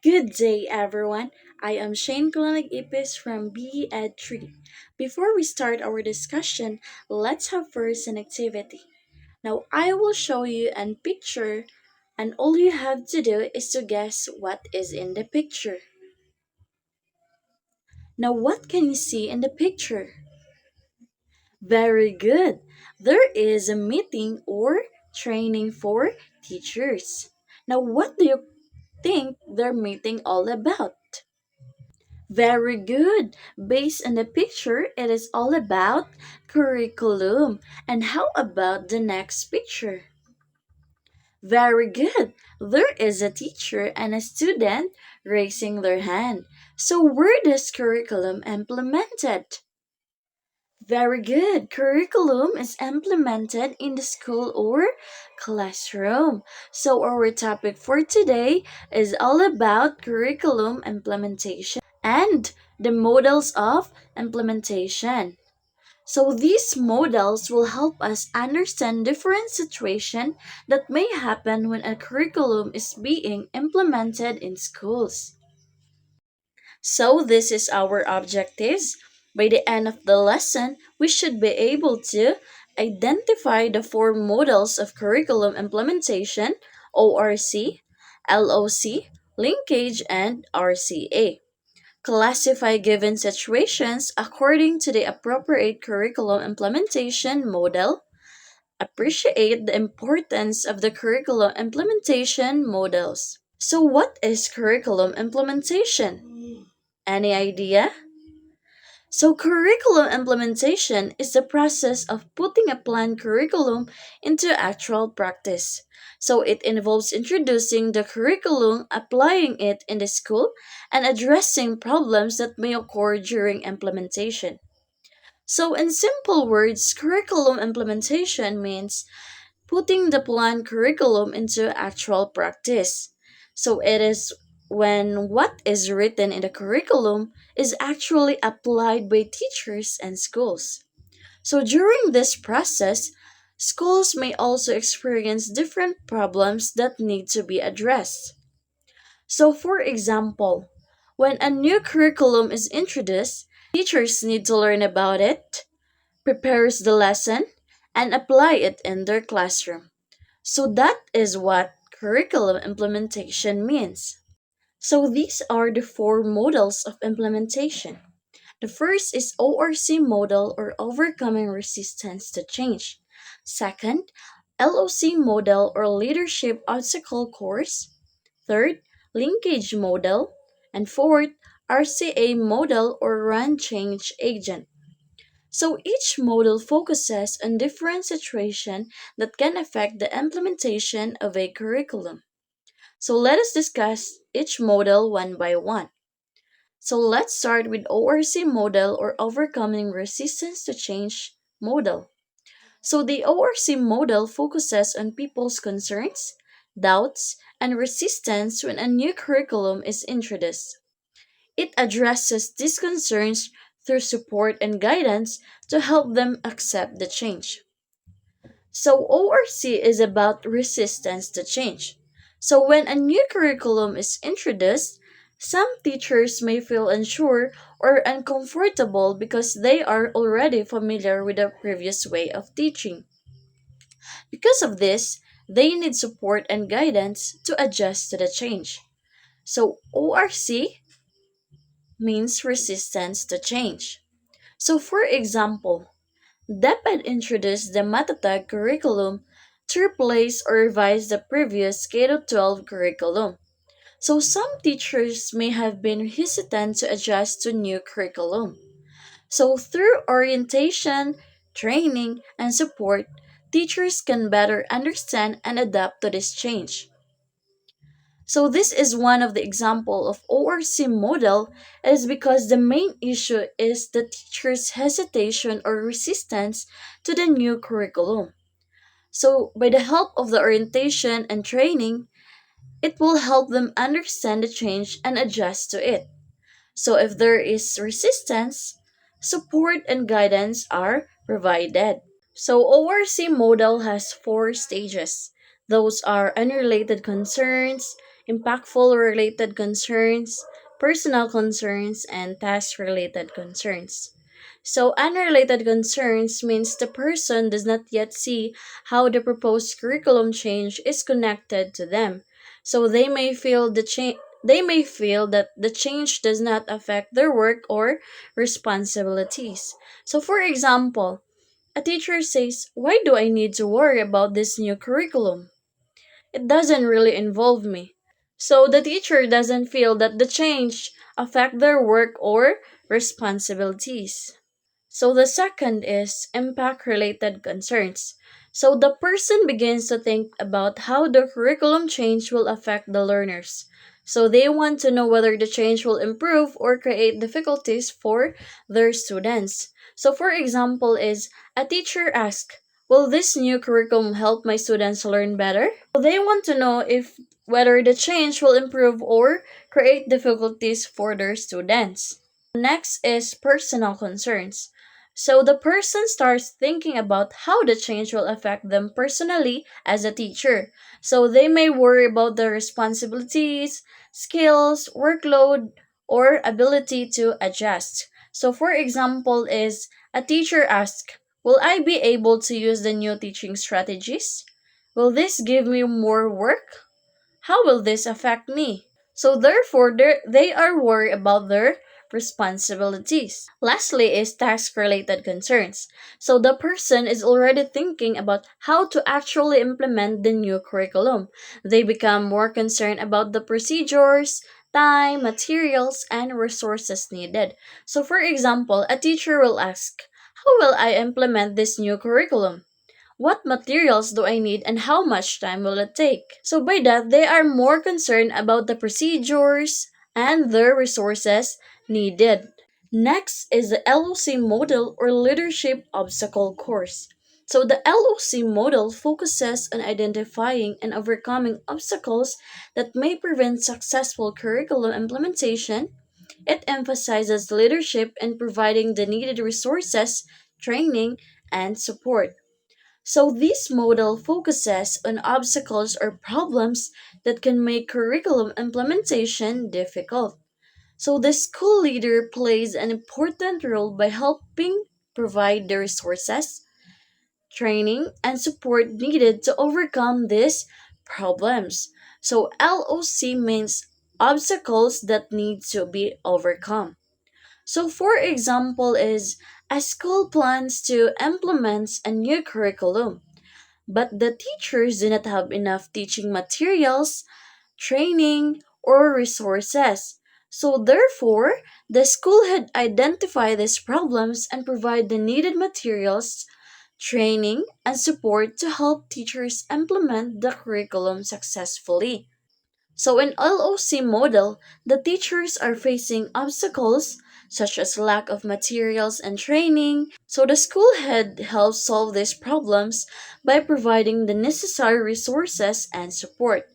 Good day, everyone. I am Shane Kulanig Ipis from BED3. Before we start our discussion, let's have first an activity. Now, I will show you a picture, and all you have to do is to guess what is in the picture. Now, what can you see in the picture? Very good. There is a meeting or training for teachers. Now, what do you think their meeting all about? Very good. Based on the picture, it is all about curriculum. And how about the next picture? Very good. There is a teacher and a student raising their hand. So, where does curriculum implemented? Very good. Curriculum is implemented in the school or classroom. So, our topic for today is all about curriculum implementation and the models of implementation. So, these models will help us understand different situations that may happen when a curriculum is being implemented in schools. So, this is our objectives. By the end of the lesson, we should be able to identify the four models of curriculum implementation: ORC, LOC, linkage, and RCA. Classify given situations according to the appropriate curriculum implementation model. Appreciate the importance of the curriculum implementation models. So, what is curriculum implementation? Any idea? So, curriculum implementation is the process of putting a planned curriculum into actual practice. So, it involves introducing the curriculum, applying it in the school, and addressing problems that may occur during implementation. So, in simple words, curriculum implementation means putting the planned curriculum into actual practice. So it is when what is written in the curriculum is actually applied by teachers and schools. So during this process, schools may also experience different problems that need to be addressed. So, for example, when a new curriculum is introduced, teachers need to learn about it, prepares the lesson, and apply it in their classroom. So that is what curriculum implementation means. So these are the four models of implementation. The first is ORC model or overcoming resistance to change. Second, LOC model or leadership obstacle course. Third, linkage model. And fourth, RCA model or run change agent. So each model focuses on different situations that can affect the implementation of a curriculum. So let us discuss each model one by one. So let's start with ORC model or overcoming resistance to change model. So the ORC model focuses on people's concerns, doubts, and resistance when a new curriculum is introduced. It addresses these concerns through support and guidance to help them accept the change. So, ORC is about resistance to change. So, when a new curriculum is introduced, some teachers may feel unsure or uncomfortable because they are already familiar with the previous way of teaching. Because of this, they need support and guidance to adjust to the change. So, ORC means resistance to change. So, for example, DepEd introduced the Matatag curriculum to replace or revise the previous K-12 curriculum. So, some teachers may have been hesitant to adjust to new curriculum. So, through orientation, training, and support, teachers can better understand and adapt to this change. So this is one of the example of ORC model is because the main issue is the teacher's hesitation or resistance to the new curriculum. So by the help of the orientation and training, it will help them understand the change and adjust to it. So if there is resistance, support and guidance are provided. So ORC model has four stages. Those are unrelated concerns, impactful related concerns, personal concerns, and task related concerns. So, unrelated concerns means the person does not yet see how the proposed curriculum change is connected to them. So, they may feel that the change does not affect their work or responsibilities. So, for example, a teacher says, "Why do I need to worry about this new curriculum? It doesn't really involve me." So the teacher doesn't feel that the change affect their work or responsibilities. So the second is impact related concerns. So the person begins to think about how the curriculum change will affect the learners. So they want to know whether the change will improve or create difficulties for their students. So for example is a teacher asks, "Will this new curriculum help my students learn better?" So they want to know if whether the change will improve or create difficulties for their students. Next is personal concerns. So the person starts thinking about how the change will affect them personally as a teacher. So they may worry about their responsibilities, skills, workload, or ability to adjust. So for example is a teacher asks, "Will I be able to use the new teaching strategies? Will this give me more work? How will this affect me?" So therefore, they are worried about their responsibilities. Lastly is task-related concerns. So the person is already thinking about how to actually implement the new curriculum. They become more concerned about the procedures, time, materials, and resources needed. So for example, a teacher will ask, "How will I implement this new curriculum? What materials do I need and how much time will it take?" So by that, they are more concerned about the procedures and the resources needed. Next is the LOC model or leadership obstacle course. So the LOC model focuses on identifying and overcoming obstacles that may prevent successful curriculum implementation. It emphasizes leadership and providing the needed resources, training, and support. So this model focuses on obstacles or problems that can make curriculum implementation difficult. So the school leader plays an important role by helping provide the resources, training, and support needed to overcome these problems. So LOC means obstacles that need to be overcome. So for example is a school plans to implement a new curriculum, but the teachers do not have enough teaching materials, training, or resources. So, therefore, the school had identified these problems and provide the needed materials, training, and support to help teachers implement the curriculum successfully. So in LOC model, the teachers are facing obstacles such as lack of materials and training. So the school head helps solve these problems by providing the necessary resources and support.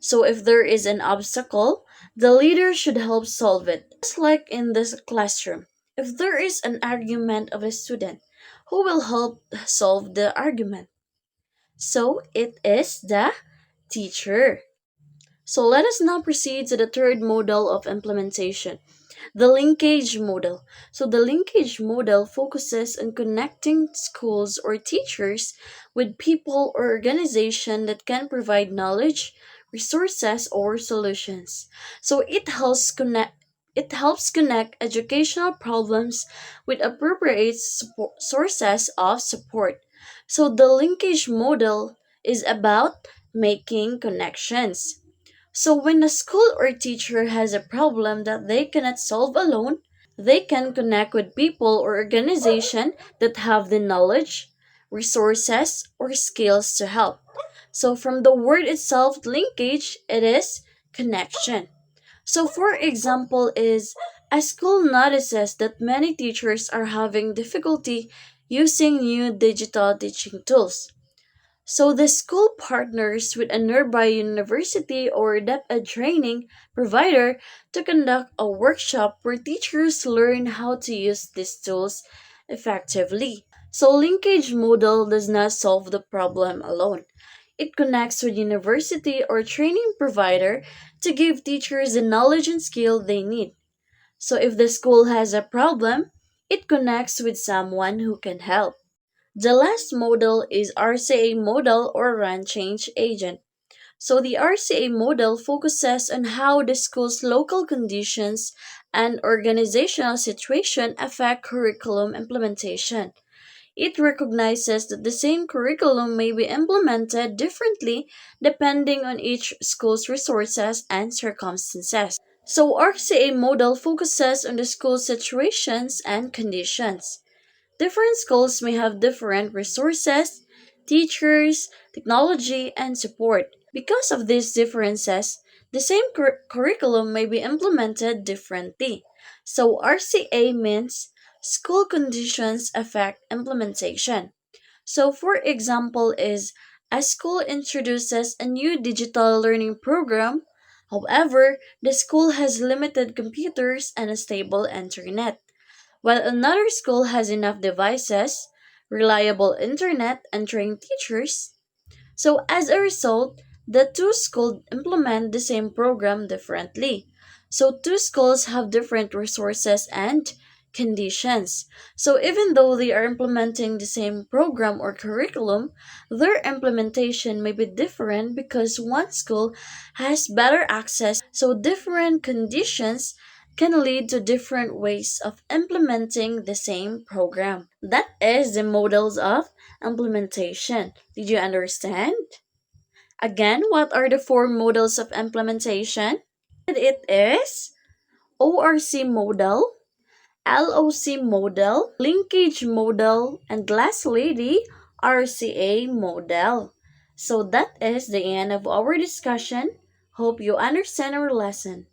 So if there is an obstacle, the leader should help solve it. Just like in this classroom, if there is an argument of a student, who will help solve the argument? So it is the teacher. So let us now proceed to the third model of implementation, the linkage model. So the linkage model focuses on connecting schools or teachers with people or organization that can provide knowledge, resources, or solutions. So it helps connect educational problems with appropriate sources of support. So the linkage model is about making connections. So when a school or teacher has a problem that they cannot solve alone, they can connect with people or organization that have the knowledge, resources, or skills to help. So from the word itself, linkage, it is connection. So for example is a school notices that many teachers are having difficulty using new digital teaching tools. So the school partners with a nearby university or DepEd training provider to conduct a workshop where teachers learn how to use these tools effectively. So linkage model does not solve the problem alone. It connects with university or training provider to give teachers the knowledge and skill they need. So if the school has a problem, it connects with someone who can help. The last model is RCA model or run change agent. So the RCA model focuses on how the school's local conditions and organizational situation affect curriculum implementation. It recognizes that the same curriculum may be implemented differently depending on each school's resources and circumstances. So RCA model focuses on the school's situations and conditions. Different schools may have different resources, teachers, technology, and support. Because of these differences, the same curriculum may be implemented differently. So, RCA means school conditions affect implementation. So, for example, is a school introduces a new digital learning program. However, the school has limited computers and a stable internet. While another school has enough devices, reliable internet, and trained teachers, so as a result, the two schools implement the same program differently. So two schools have different resources and conditions. So even though they are implementing the same program or curriculum, their implementation may be different because one school has better access. So different conditions can lead to different ways of implementing the same program. That is the models of implementation. Did you understand? Again, what are the four models of implementation? It is ORC model, LOC model, linkage model, and lastly, the RCA model. So that is the end of our discussion. Hope you understand our lesson.